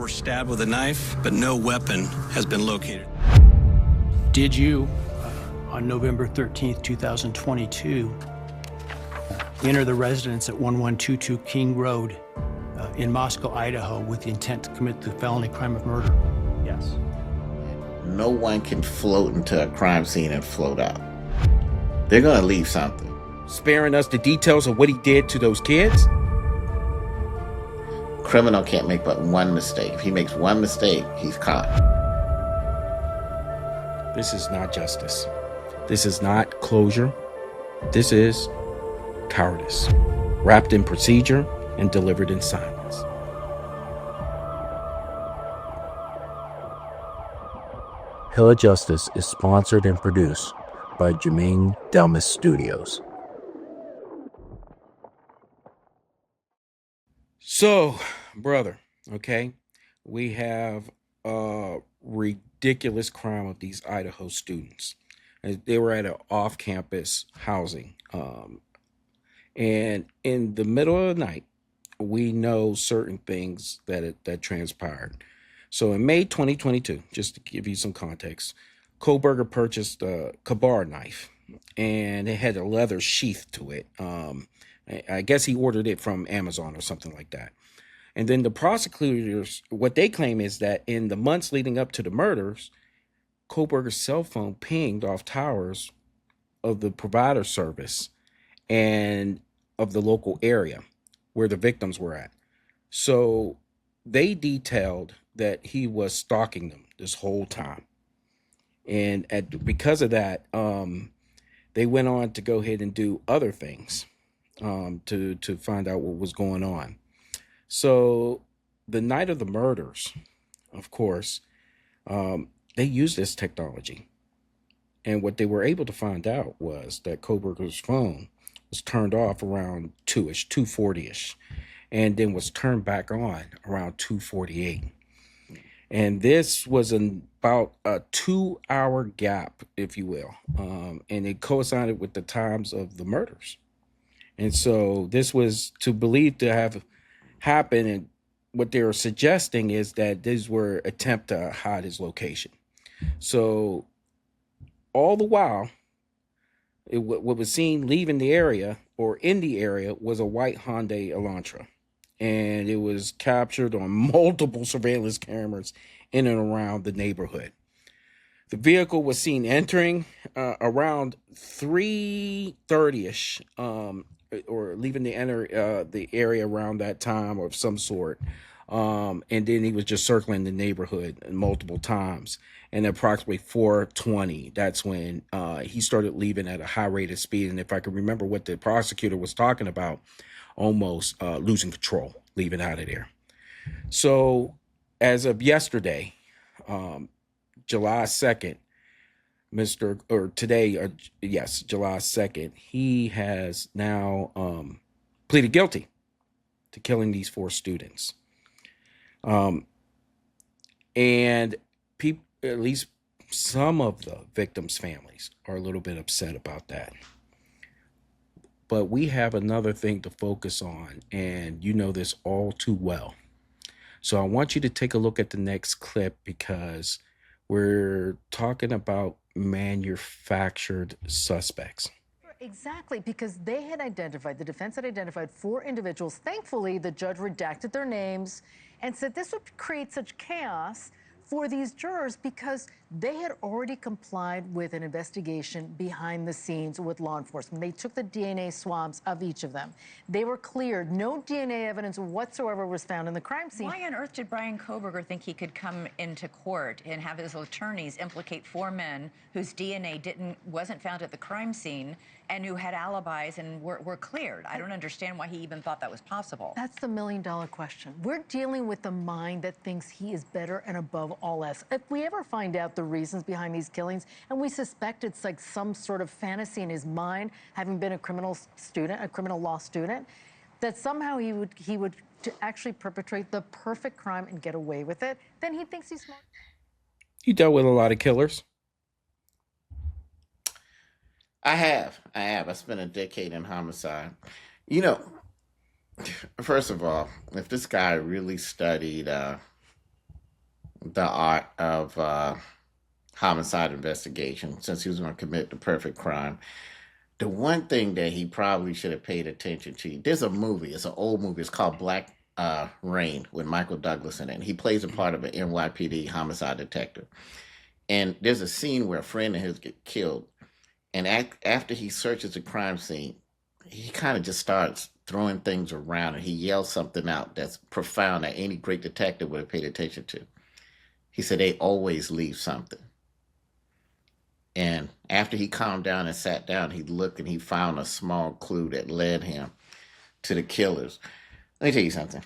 were stabbed with a knife, but no weapon has been located. Did you, on November 13th, 2022, enter the residence at 1122 King Road in Moscow, Idaho, with the intent to commit the felony crime of murder? Yes. No one can float into a crime scene and float out. They're going to leave something. Sparing us the details of what he did to those kids? Criminal can't make but one mistake. If he makes one mistake, he's caught. This is not justice. This is not closure. This is cowardice, wrapped in procedure and delivered in silence. Hill of Justice is sponsored and produced by Jermaine Delmas Studios. So, brother, okay, we have a ridiculous crime of these Idaho students. They were at an off-campus housing. And in the middle of the night, we know certain things that transpired. So in May 2022, just to give you some context, Kohberger purchased a Kabar knife, and it had a leather sheath to it. I guess he ordered it from Amazon or something like that. And then the prosecutors, what they claim is that in the months leading up to the murders, Kohberger's cell phone pinged off towers of the provider service and of the local area where the victims were at. So they detailed that he was stalking them this whole time. And because of that, they went on to go ahead and do other things to find out what was going on. So the night of the murders, of course, they used this technology. And what they were able to find out was that Kohberger's phone was turned off around 2:40ish, and then was turned back on around 2:48. And this was about a 2-hour gap, if you will. And it coincided with the times of the murders. And so this was to believe to have happened. And what they were suggesting is that these were attempt to hide his location. So all the while, what was seen leaving the area or in the area was a white Hyundai Elantra. And it was captured on multiple surveillance cameras in and around the neighborhood. The vehicle was seen entering around 3:30ish, or leaving the area around that time of some sort. And then he was just circling the neighborhood multiple times. And approximately 4:20, that's when he started leaving at a high rate of speed. And if I can remember what the prosecutor was talking about, almost losing control, leaving out of there. So as of yesterday, July 2nd, July 2nd, he has now pleaded guilty to killing these 4 students. And at least some of the victims' families are a little bit upset about that. But we have another thing to focus on, and you know this all too well. So I want you to take a look at the next clip, because we're talking about manufactured suspects. Exactly, because the defense had identified 4 individuals. Thankfully, the judge redacted their names and said this would create such chaos for these jurors because they had already complied with an investigation behind the scenes with law enforcement. They took the DNA swabs of each of them. They were cleared. No DNA evidence whatsoever was found in the crime scene. Why on earth did Bryan Kohberger think he could come into court and have his attorneys implicate 4 men whose DNA wasn't found at the crime scene and who had alibis and were cleared? I don't understand why he even thought that was possible. That's the million-dollar question. We're dealing with the mind that thinks he is better and above all else. If we ever find out the reasons behind these killings, and we suspect it's like some sort of fantasy in his mind, having been a criminal law student, that somehow he would to actually perpetrate the perfect crime and get away with it, then he thinks he's smart. You dealt with a lot of killers. I have. I spent a decade in homicide. You know, first of all, if this guy really studied the art of homicide investigation since he was going to commit the perfect crime. The one thing that he probably should have paid attention to, there's a movie, it's an old movie, it's called Black Rain with Michael Douglas in it. And he plays a part of an NYPD homicide detective. And there's a scene where a friend of his gets killed. And after he searches the crime scene, he kind of just starts throwing things around and he yells something out that's profound that any great detective would have paid attention to. He said, they always leave something. And after he calmed down and sat down, he looked and he found a small clue that led him to the killers. Let me tell you something.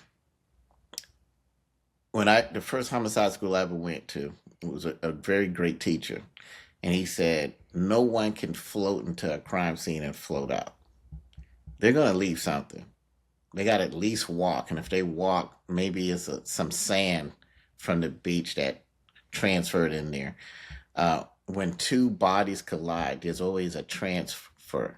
The first homicide school I ever went to, it was a very great teacher. And he said, no one can float into a crime scene and float out. They're going to leave something. They got to at least walk. And if they walk, maybe it's some sand from the beach that transferred in there. When two bodies collide, there's always a transfer,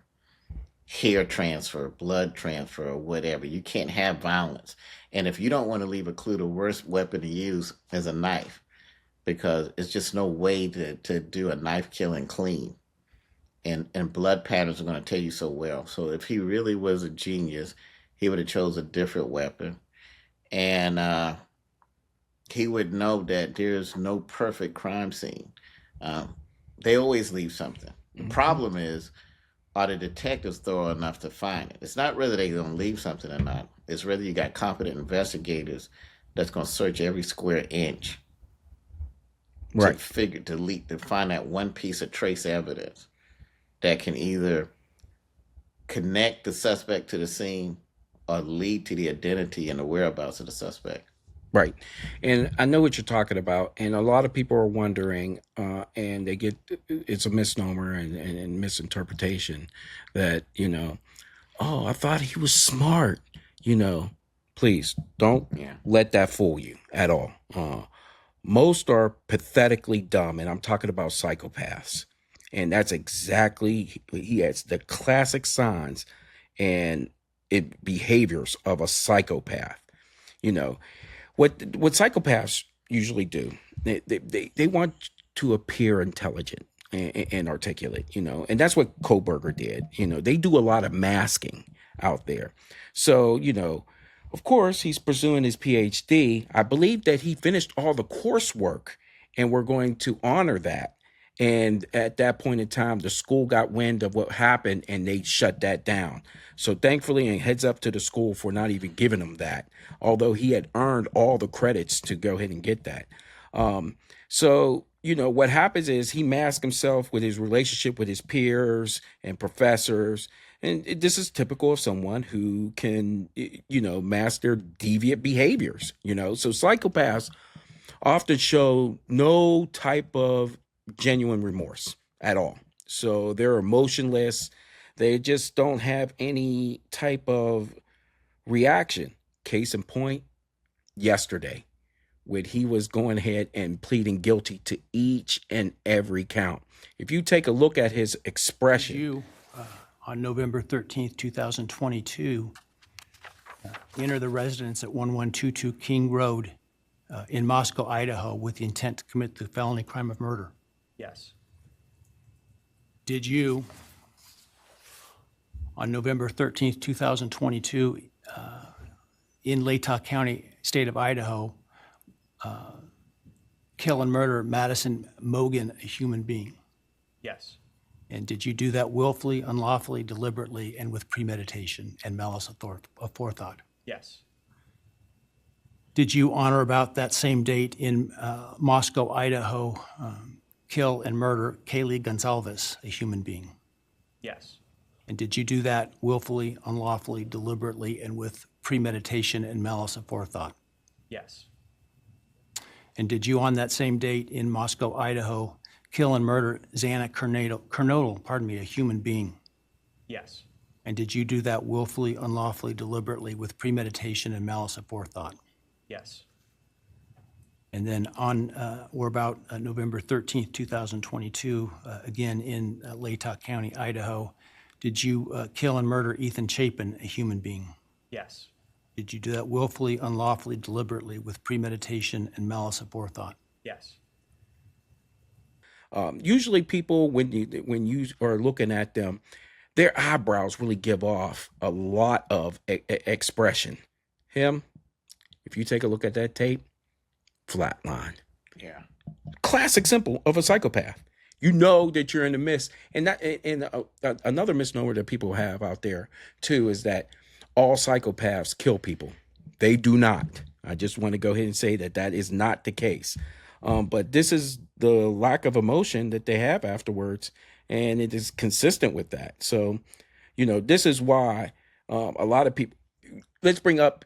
hair transfer, blood transfer, or whatever. You can't have violence. And if you don't want to leave a clue, the worst weapon to use is a knife, because it's just no way to do a knife killing clean. And blood patterns are going to tell you so well. So if he really was a genius, he would have chose a different weapon. And he would know that there's no perfect crime scene. They always leave something. The problem is, are the detectives thorough enough to find it? It's not whether they're going to leave something or not. It's whether you got competent investigators that's going to search every square inch Right. to find that one piece of trace evidence that can either connect the suspect to the scene or lead to the identity and the whereabouts of the suspect. Right. And I know what you're talking about. And a lot of people are wondering, and it's a misnomer and misinterpretation that, oh, I thought he was smart, Please don't let that fool you at all. Most are pathetically dumb, and I'm talking about psychopaths. And that's exactly, he has the classic signs and behaviors of a psychopath. What psychopaths usually do, they want to appear intelligent and articulate, and that's what Kohberger did. They do a lot of masking out there. So, of course, he's pursuing his PhD. I believe that he finished all the coursework, and we're going to honor that. And at that point in time, the school got wind of what happened and they shut that down. So thankfully, and heads up to the school for not even giving him that, although he had earned all the credits to go ahead and get that. So, what happens is he masks himself with his relationship with his peers and professors. And this is typical of someone who can, mask their deviant behaviors, So psychopaths often show no type of genuine remorse at all. So they're emotionless. They just don't have any type of reaction. Case in point, yesterday, when he was going ahead and pleading guilty to each and every count. If you take a look at his expression. On November 13th, 2022, enter the residence at 1122 King Road in Moscow, Idaho, with the intent to commit the felony crime of murder. Yes. Did you, on November 13th, 2022, in Latah County, state of Idaho, kill and murder Madison Mogan, a human being? Yes. And did you do that willfully, unlawfully, deliberately, and with premeditation and malice of forethought? Yes. Did you, on or about that same date in Moscow, Idaho, kill and murder Kaylee Gonzalez, a human being? Yes. And did you do that willfully, unlawfully, deliberately, and with premeditation and malice of forethought? Yes. And did you, on that same date in Moscow, Idaho, kill and murder Xana Kernodle, a human being? Yes. And did you do that willfully, unlawfully, deliberately, with premeditation and malice of forethought? Yes. And then on or about November 13th, 2022, again in Latah County, Idaho, did you kill and murder Ethan Chapin, a human being? Yes. Did you do that willfully, unlawfully, deliberately, with premeditation and malice of forethought? Yes. Usually people, when you are looking at them, their eyebrows really give off a lot of expression. Him, if you take a look at that tape, flatline. Yeah. Classic symbol of a psychopath. You know that you're in the midst. And another misnomer that people have out there too is that all psychopaths kill people. They do not. I just want to go ahead and say that that is not the case. But this is the lack of emotion that they have afterwards, and it is consistent with that. So, this is why a lot of people. Let's bring up,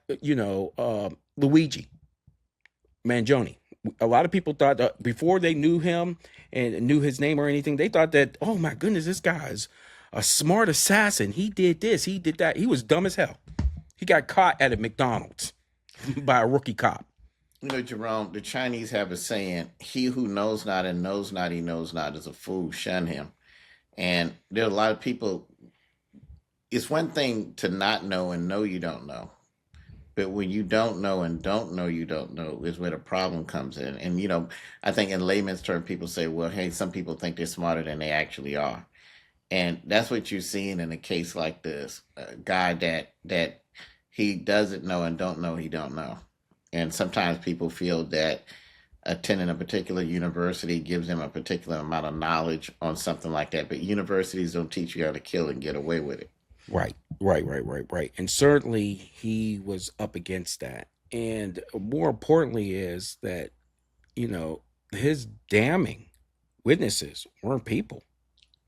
Luigi Mangione. A lot of people thought that before they knew him and knew his name or anything, they thought that, oh my goodness, this guy is a smart assassin. He did this, he did that. He was dumb as hell. He got caught at a McDonald's by a rookie cop. Jerome, the Chinese have a saying, he who knows not and knows not he knows not is a fool, shun him. And there are a lot of people, it's one thing to not know and know you don't know. But when you don't know and don't know you don't know is where the problem comes in. And, I think in layman's term, people say, well, hey, some people think they're smarter than they actually are. And that's what you're seeing in a case like this. A guy that he doesn't know and don't know he don't know. And sometimes people feel that attending a particular university gives them a particular amount of knowledge on something like that. But universities don't teach you how to kill and get away with it. Right. And certainly he was up against that. And more importantly is that, his damning witnesses weren't people,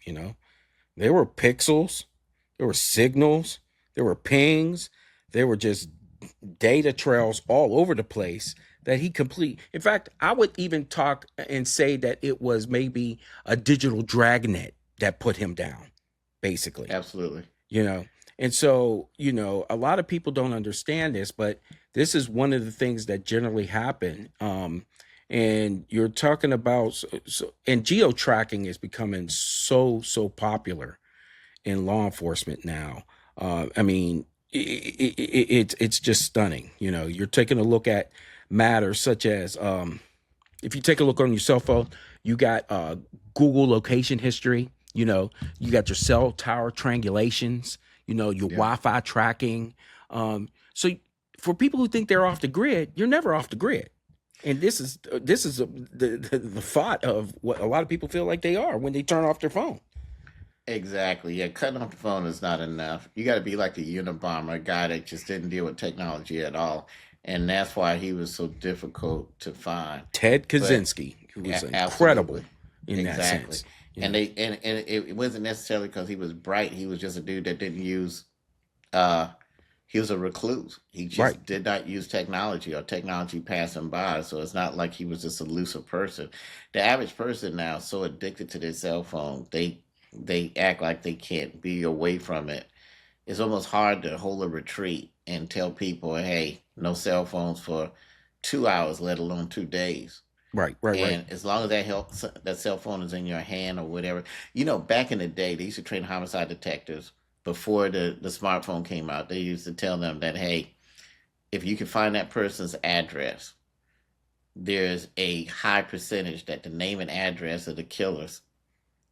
There were pixels, there were signals, there were pings, there were just data trails all over the place that he complete. In fact, I would even talk and say that it was maybe a digital dragnet that put him down, basically. Absolutely. And so, a lot of people don't understand this, but this is one of the things that generally happen. And you're talking about, and geo-tracking is becoming so popular in law enforcement now. I mean, it's just stunning. You're taking a look at matters such as, if you take a look on your cell phone, you got Google location history. You got your cell tower triangulations. Your Wi-Fi tracking. So for people who think they're off the grid, you're never off the grid. And this is the thought of what a lot of people feel like they are when they turn off their phone. Exactly. Yeah, cutting off the phone is not enough. You got to be like the Unabomber, a guy that just didn't deal with technology at all. And that's why he was so difficult to find. Ted Kaczynski, who was incredible in that sense. And it wasn't necessarily because he was bright. He was just a dude that didn't use. He was a recluse. He just did not use technology, or technology passed him by. So it's not like he was just a elusive person. The average person now is so addicted to their cell phone, they act like they can't be away from it. It's almost hard to hold a retreat and tell people, hey, no cell phones for 2 hours, let alone 2 days. Right. And as long as that cell phone is in your hand or whatever. Back in the day, they used to train homicide detectives before the smartphone came out. They used to tell them that, hey, if you can find that person's address, there's a high percentage that the name and address of the killers,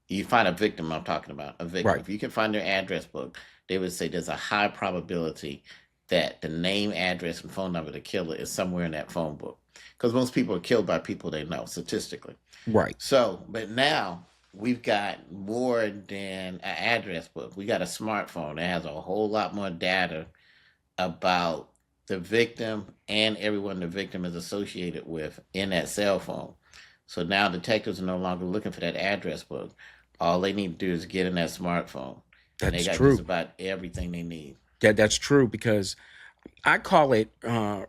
you find a victim, I'm talking about, a victim. Right. If you can find their address book, they would say there's a high probability that the name, address, and phone number of the killer is somewhere in that phone book. Because most people are killed by people they know, statistically. Right. So, but now we've got more than an address book. We got a smartphone that has a whole lot more data about the victim and everyone the victim is associated with in that cell phone. So now detectives are no longer looking for that address book. All they need to do is get in that smartphone. That's and they got true. just about everything they need. Yeah, that's true, because I call it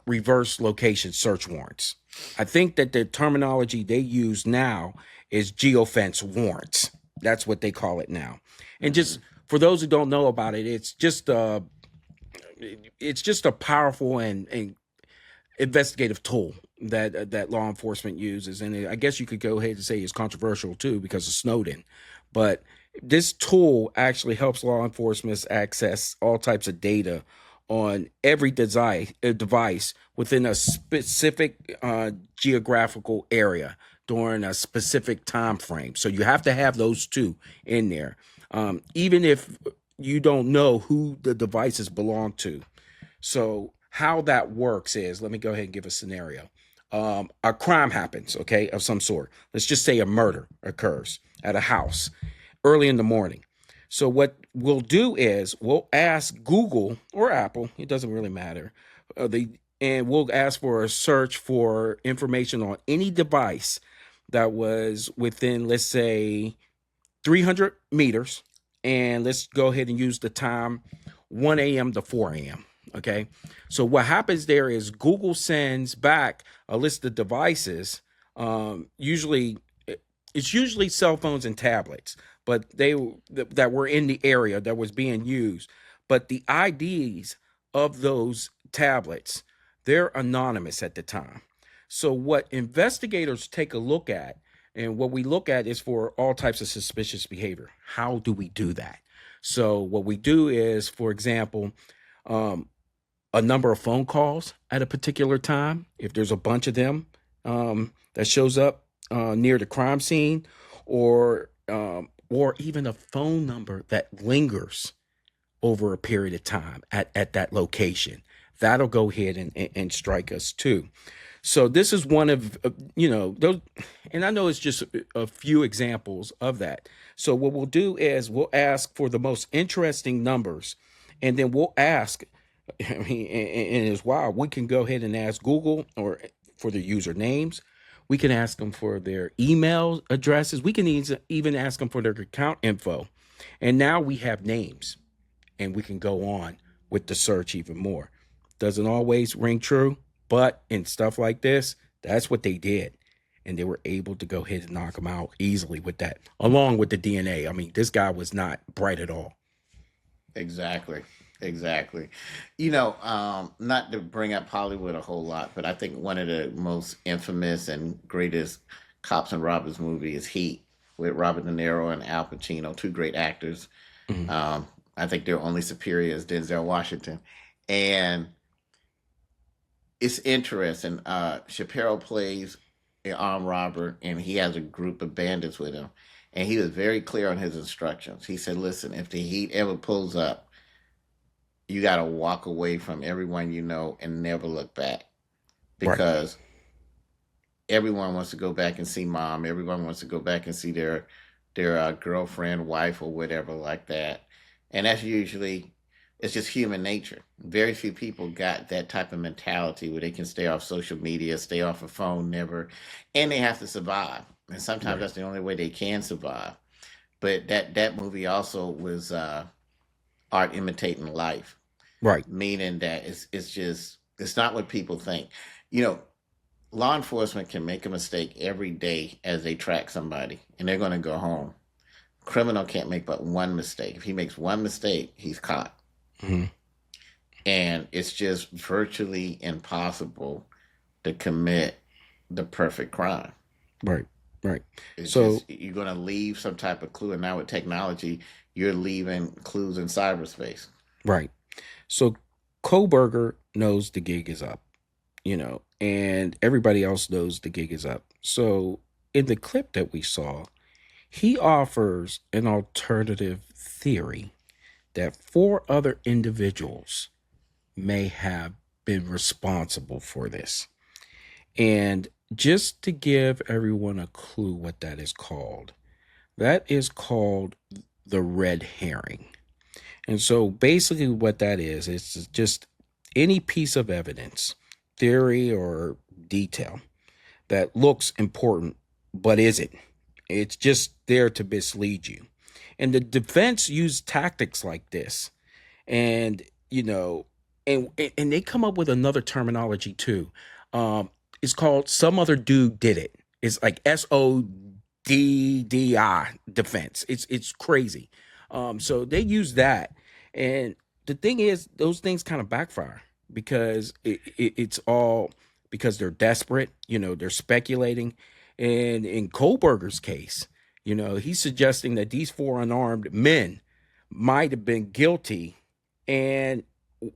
reverse location search warrants. I think that the terminology they use now is geofence warrants. That's what they call it now. And just for those who don't know about it, it's just a powerful and investigative tool that law enforcement uses. And I guess you could go ahead and say it's controversial too because of Snowden. But this tool actually helps law enforcement access all types of data on every device within a specific geographical area during a specific time frame. So you have to have those two in there, even if you don't know who the devices belong to. So how that works is, let me go ahead and give a scenario. A crime happens, okay, of some sort. Let's just say a murder occurs at a house early in the morning. So what we'll do is we'll ask Google or Apple, it doesn't really matter, and we'll ask for a search for information on any device that was within, let's say, 300 meters. And let's go ahead and use the time 1 a.m. to 4 a.m. Okay. So what happens there is Google sends back a list of devices. It's usually cell phones and tablets, but that were in the area that was being used. But the IDs of those tablets, they're anonymous at the time. So what investigators take a look at, and what we look at is for all types of suspicious behavior. How do we do that? So what we do is, for example, a number of phone calls at a particular time. If there's a bunch of them that shows up near the crime scene, or even a phone number that lingers over a period of time at that location, that'll go ahead and strike us too. So this is one of, those, and I know it's just a few examples of that. So what we'll do is we'll ask for the most interesting numbers, and then we'll ask, and it's wild, we can go ahead and ask Google or for the user names. We can ask them for their email addresses. We can even ask them for their account info. And now we have names, and we can go on with the search even more. Doesn't always ring true, but in stuff like this, that's what they did. And they were able to go ahead and knock them out easily with that, along with the DNA. I mean, this guy was not bright at all. Exactly. Not to bring up Hollywood a whole lot, but I think one of the most infamous and greatest cops and robbers movie is Heat, with Robert De Niro and Al Pacino, two great actors. Mm-hmm. I think their only superior is Denzel Washington. And it's interesting. Shapiro plays an armed robber, and he has a group of bandits with him. And he was very clear on his instructions. He said, listen, if the heat ever pulls up, you got to walk away from everyone you know and never look back. Because everyone wants to go back and see mom. Everyone wants to go back and see their girlfriend, wife, or whatever like that. And that's usually, it's just human nature. Very few people got that type of mentality where they can stay off social media, stay off a phone, never, and they have to survive. And sometimes that's the only way they can survive. But that movie also was art imitating life. Right. Meaning that it's not what people think. Law enforcement can make a mistake every day as they track somebody, and they're going to go home. Criminal can't make but one mistake. If he makes one mistake, he's caught. Mm-hmm. And it's just virtually impossible to commit the perfect crime. Right. So you're going to leave some type of clue. And now with technology, you're leaving clues in cyberspace. Right. So Kohberger knows the gig is up, and everybody else knows the gig is up. So in the clip that we saw, he offers an alternative theory that 4 other individuals may have been responsible for this. And just to give everyone a clue what that is called the red herring. And so basically what that is, it's just any piece of evidence, theory, or detail that looks important but isn't. It's just there to mislead you. And the defense used tactics like this. And, and they come up with another terminology too. It's called some other dude did it. It's like SODDI defense. It's crazy. So they use that. And the thing is, those things kind of backfire because it's all because they're desperate. They're speculating. And in Kohberger's case, he's suggesting that these 4 unarmed men might have been guilty, and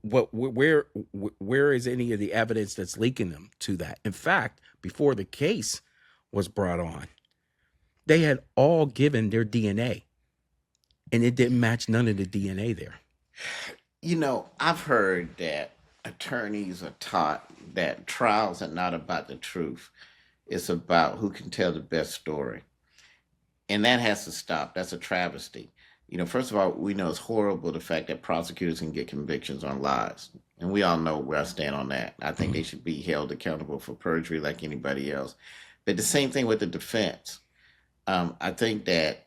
where is any of the evidence that's linking them to that? In fact, before the case was brought on, they had all given their DNA, and it didn't match none of the DNA there. You know, I've heard that attorneys are taught that trials are not about the truth. It's about who can tell the best story. And that has to stop. That's a travesty. You know, first of all, we know it's horrible the fact that prosecutors can get convictions on lies. And we all know where I stand on that. I think they should be held accountable for perjury like anybody else. But the same thing with the defense. I think that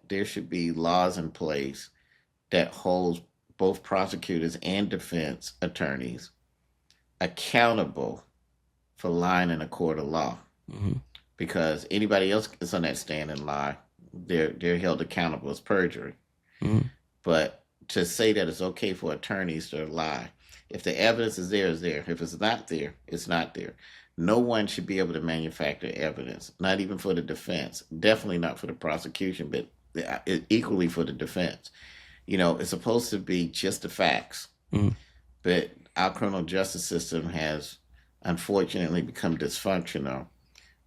there should be laws in place that holds both prosecutors and defense attorneys accountable for lying in a court of law. Because anybody else is on that stand and lie, they're held accountable as perjury. But to say that it's okay for attorneys to lie, if the evidence is there, it's there. If it's not there, it's not there. No one should be able to manufacture evidence, not even for the defense, definitely not for the prosecution, but equally for the defense. You know, it's supposed to be just the facts. But our criminal justice system has unfortunately become dysfunctional,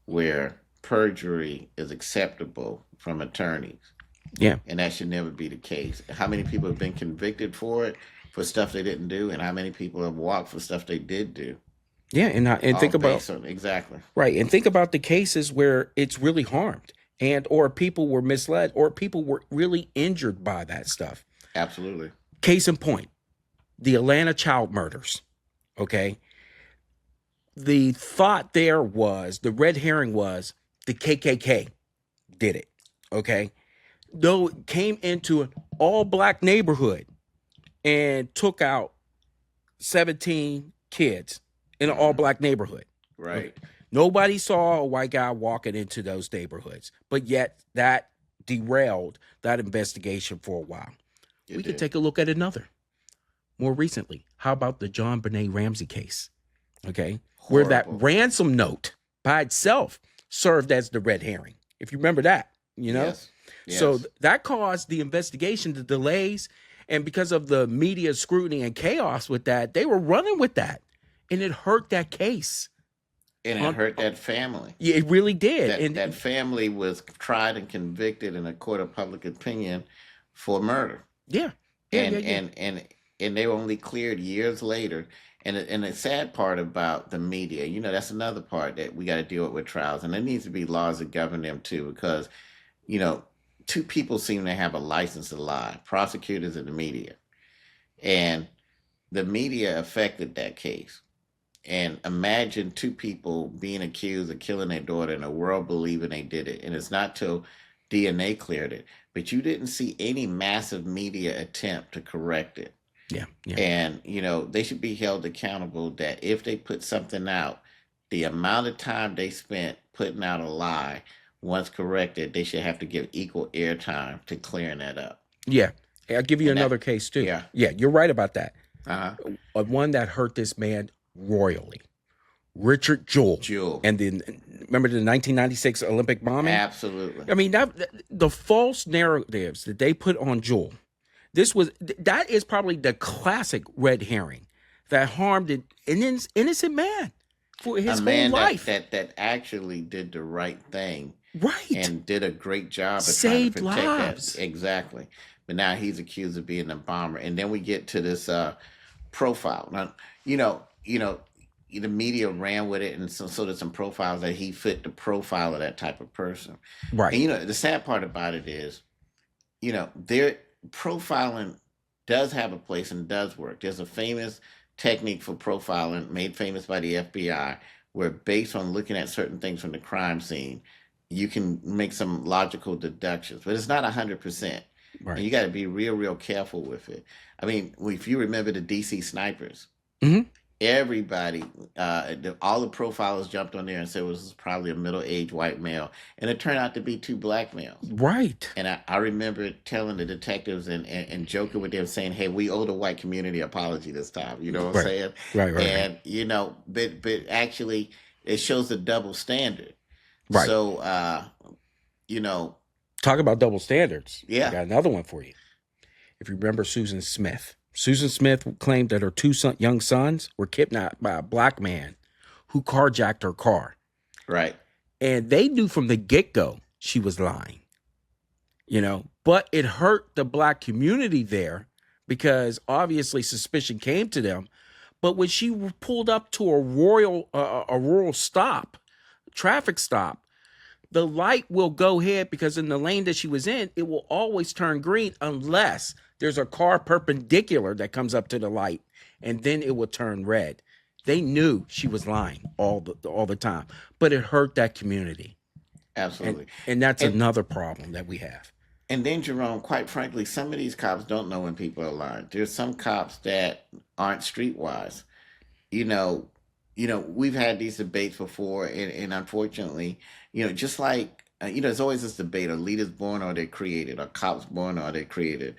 where perjury is acceptable from attorneys. Yeah. And that should never be the case. How many people have been convicted for it, for stuff they didn't do, and how many people have walked for stuff they did do? Yeah, and think about exactly right, and think about the cases where it's really harmed, and or people were misled, or people were really injured by that stuff. Absolutely. Case in point, the Atlanta child murders. Okay, the thought there was, the red herring was, the KKK did it. Okay, though it came into an all-black neighborhood and took out 17 kids in an all-black neighborhood. Right. Nobody saw a white guy walking into those neighborhoods, but yet that derailed that investigation for a while. We could take a look at another. More recently, how about the John Benet Ramsey case? Okay. Horrible. Where that ransom note by itself served as the red herring. If you remember that, you know? Yes. Yes. So that caused the investigation, the delays, and because of the media scrutiny and chaos with that, they were running with that. And it hurt that case. And it hurt that family. Yeah, it really did. That family was tried and convicted in a court of public opinion for murder. Yeah. And they were only cleared years later. And the sad part about the media, you know, that's another part that we got to deal with trials. And there needs to be laws that govern them too, because, you know, two people seem to have a license to lie, prosecutors and the media. And the media affected that case. And imagine two people being accused of killing their daughter and the world believing they did it. And it's not till DNA cleared it. But you didn't see any massive media attempt to correct it. Yeah. And, you know, they should be held accountable that if they put something out, the amount of time they spent putting out a lie, once corrected, they should have to give equal airtime to clearing that up. Yeah. I'll give you another case too. Yeah. Yeah, you're right about that. One that hurt this man royally. Richard Jewell. And then remember the 1996 Olympic bombing? Absolutely. I mean, the false narratives that they put on Jewell, that is probably the classic red herring that harmed an innocent man for his whole life. That actually did the right thing. Right. And did a great job of saved trying to protect lives. that. Exactly. But now he's accused of being a bomber. And then we get to this profile. Now, the media ran with it, and so there's some profiles that he fit the profile of that type of person. Right. And, the sad part about it is, their profiling does have a place and does work. There's a famous technique for profiling made famous by the FBI, where based on looking at certain things from the crime scene, you can make some logical deductions, but it's not 100%. Right. And you got to be real careful with it. I mean, if you remember the DC snipers, everybody, all the profilers jumped on there and said it was probably a middle-aged white male, and it turned out to be two black males. Right. And I remember telling the detectives and joking with them, saying, "Hey, we owe the white community apology this time." You know what I'm saying? Right. And but actually, it shows the double standard. Right. So, talk about double standards. Yeah. I got another one for you. If you remember Susan Smith, Susan Smith claimed that her two young sons were kidnapped by a black man who carjacked her car. Right. And they knew from the get-go she was lying, but it hurt the black community there because obviously suspicion came to them. But when she pulled up to a rural traffic stop, the light will go ahead because in the lane that she was in, it will always turn green unless there's a car perpendicular that comes up to the light, and then it will turn red. They knew she was lying all the time, but it hurt that community. Absolutely. And that's another problem that we have. And then, Jerome, quite frankly, some of these cops don't know when people are lying. There's some cops that aren't streetwise. We've had these debates before, and unfortunately, just like, there's always this debate, are leaders born or they're created? Are cops born or they're created?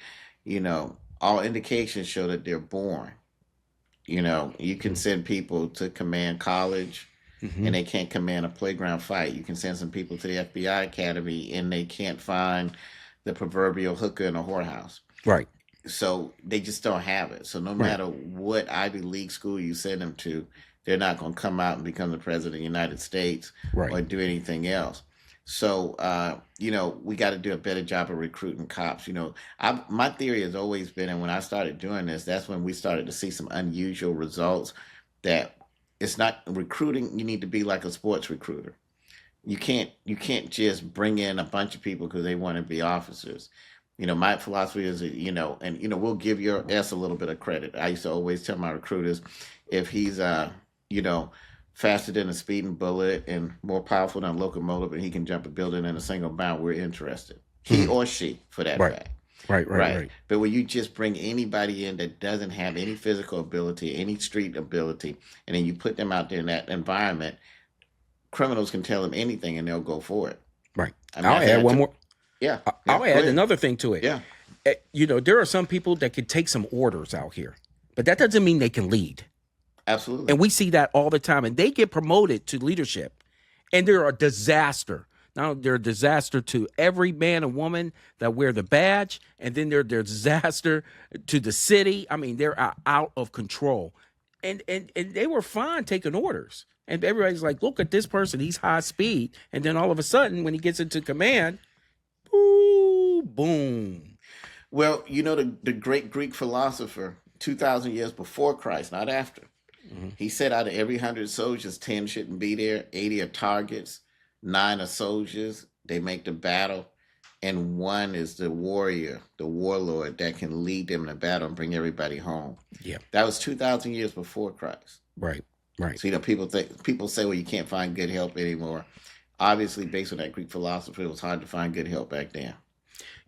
All indications show that they're born. You can send people to command college, and they can't command a playground fight. You can send some people to the FBI Academy, and they can't find the proverbial hooker in a whorehouse. Right. So they just don't have it. So no matter what Ivy League school you send them to, they're not going to come out and become the president of the United States or do anything else. So, we got to do a better job of recruiting cops. My theory has always been, and when I started doing this, that's when we started to see some unusual results, that it's not recruiting. You need to be like a sports recruiter. You can't just bring in a bunch of people because they want to be officers. My philosophy is, we'll give your S a little bit of credit. I used to always tell my recruiters, if he's, faster than a speeding bullet and more powerful than a locomotive, and he can jump a building in a single bound, we're interested. He or she, for that fact. Right. But when you just bring anybody in that doesn't have any physical ability, any street ability, and then you put them out there in that environment, criminals can tell them anything and they'll go for it. Right. I'll add one more. Yeah. I'll add another thing to it. Yeah. There are some people that can take some orders out here, but that doesn't mean they can lead. Absolutely. And we see that all the time. And they get promoted to leadership, and they're a disaster. Now, they're a disaster to every man and woman that wear the badge, and then they're a disaster to the city. I mean, they're out of control. And they were fine taking orders. And everybody's like, look at this person. He's high speed. And then all of a sudden, when he gets into command, boom. Well, the great Greek philosopher, 2,000 years before Christ, not after, he said out of every 100 soldiers, 10 shouldn't be there, 80 are targets, 9 are soldiers, they make the battle, and 1 is the warrior, the warlord that can lead them in the battle and bring everybody home. Yeah. That was 2,000 years before Christ. Right. So, people say, well, you can't find good help anymore. Obviously, based on that Greek philosophy, it was hard to find good help back then.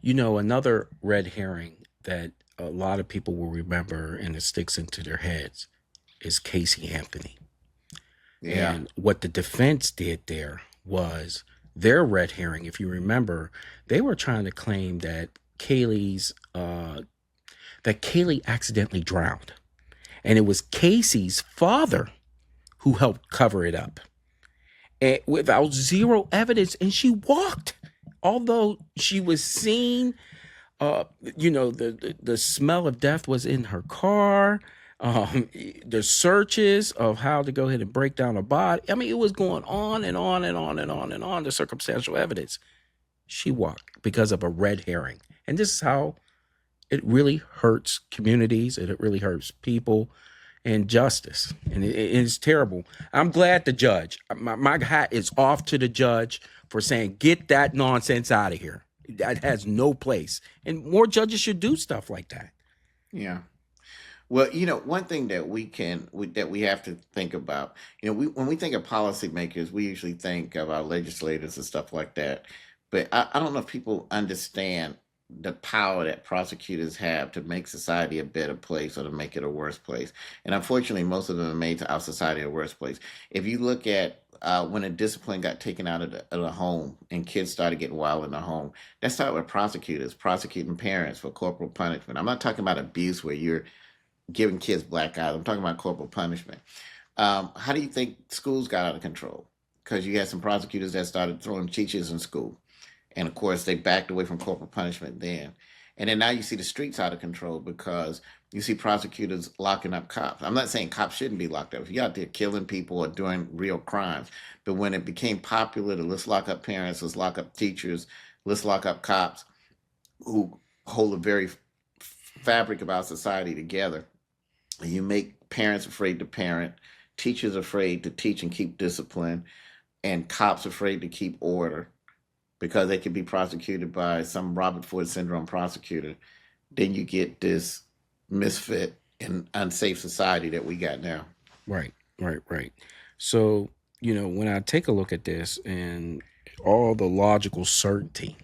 Another red herring that a lot of people will remember and it sticks into their heads is Casey Anthony. Yeah. And what the defense did there was their red herring. If you remember, they were trying to claim that Kaylee accidentally drowned. And it was Casey's father who helped cover it up. And without zero evidence, and she walked. Although she was seen, the smell of death was in her car. The searches of how to go ahead and break down a body. I mean, it was going on and on and on and on and on, the circumstantial evidence. She walked because of a red herring. And this is how it really hurts communities. And it really hurts people and justice. And it's terrible. I'm glad the judge, my hat is off to the judge for saying, get that nonsense out of here. That has no place. And more judges should do stuff like that. Yeah. Well, one thing that we have to think about, when we think of policymakers, we usually think of our legislators and stuff like that. But I don't know if people understand the power that prosecutors have to make society a better place or to make it a worse place. And unfortunately, most of them have made our society a worse place. If you look at when a discipline got taken out of the home and kids started getting wild in the home, that started with prosecutors prosecuting parents for corporal punishment. I'm not talking about abuse where you're giving kids black eyes. I'm talking about corporal punishment. How do you think schools got out of control? Because you had some prosecutors that started throwing teachers in school. And of course, they backed away from corporal punishment then. And then now you see the streets out of control because you see prosecutors locking up cops. I'm not saying cops shouldn't be locked up. If you're out there killing people or doing real crimes, but when it became popular to let's lock up parents, let's lock up teachers, let's lock up cops who hold a very fabric of our society together, you make parents afraid to parent, teachers afraid to teach and keep discipline, and cops afraid to keep order because they could be prosecuted by some Robert Ford syndrome prosecutor. Then you get this misfit and unsafe society that we got now. Right. So, when I take a look at this and all the logical certainty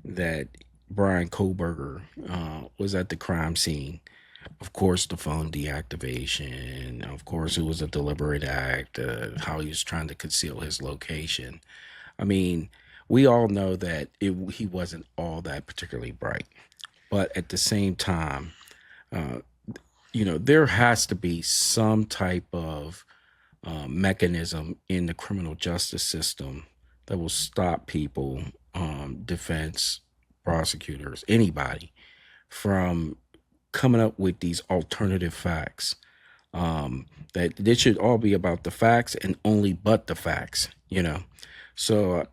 that Bryan Kohberger was at the crime scene, of course, the phone deactivation, of course, it was a deliberate act, how he was trying to conceal his location. I mean, we all know that he wasn't all that particularly bright. But at the same time, there has to be some type of mechanism in the criminal justice system that will stop people, defense, prosecutors, anybody, from coming up with these alternative facts. That this should all be about the facts and only but the facts, So,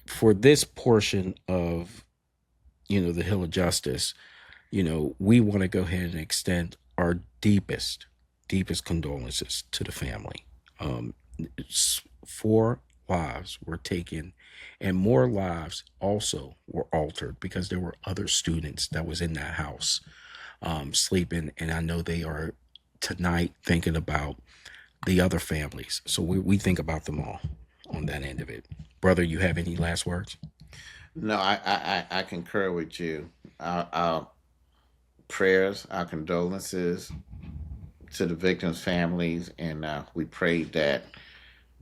for this portion of, the Hill of Justice, we want to go ahead and extend our deepest condolences to the family. 4 lives were taken, and more lives also were altered because there were other students that was in that house sleeping, and I know they are tonight thinking about the other families. So we think about them all on that end of it. Brother, you have any last words? No, I concur with you. Our prayers, our condolences to the victims' families, and we pray that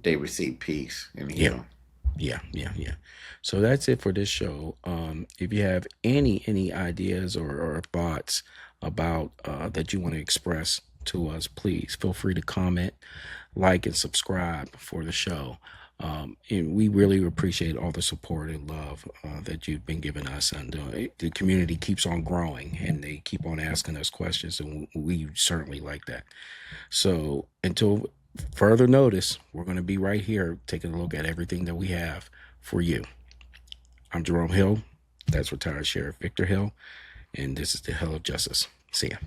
they receive peace and healing. Yeah. So that's it for this show. If you have any ideas or thoughts about that you want to express to us, please feel free to comment, like, and subscribe for the show. And we really appreciate all the support and love that you've been giving us. And the community keeps on growing, and they keep on asking us questions, and we certainly like that. So until further notice, we're going to be right here taking a look at everything that we have for you. I'm Jerome Hill. That's retired Sheriff Victor Hill. And this is the Hill of Justice. See ya.